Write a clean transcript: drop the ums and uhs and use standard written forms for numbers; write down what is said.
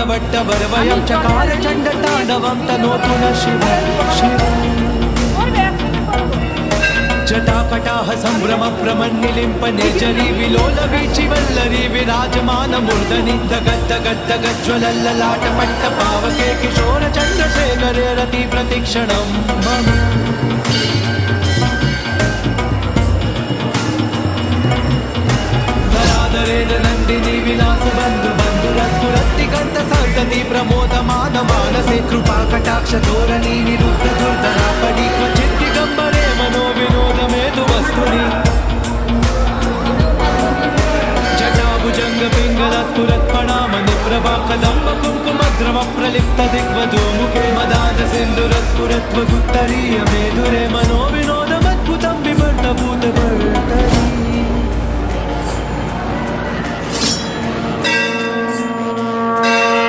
वट्टवर्वयं चकार चण्डताण्डवं तनोतु न शिव शिव जटाकटाह सम्भ्रम प्रमन्निलिम्प निर्जरी विलोल वीचिवल्लरी विराजमान मूर्धनि दगद्दगद्दगज्ज्वलल्ललाट पट्ट पावके किशोर चन्द्रशेखरे रति प्रतिक्षणं मम धराधरेण नन्दिनी विलास बन्धु बन्धुरस्फुरत्तिगन्त सन्तति प्रमोदमान मानसे कृपा कटाक्ष धोरणी निरुद्ध दुर्धरा पडी क्वचित् दिगम्बरे मनो विनोदमेतु वस्तुनि जटाभुजंग पिंगल स्फुरत्पणाम निप्रभा कदम्ब कुङ्कुमद्रव प्रलिप्त दिग्वधूमुखे मदाद सिन्दूर स्फुरत्वगुत्तरीय मेधुरे मनो विनोदमद्भुतं बिभर्तभूतभर्तरी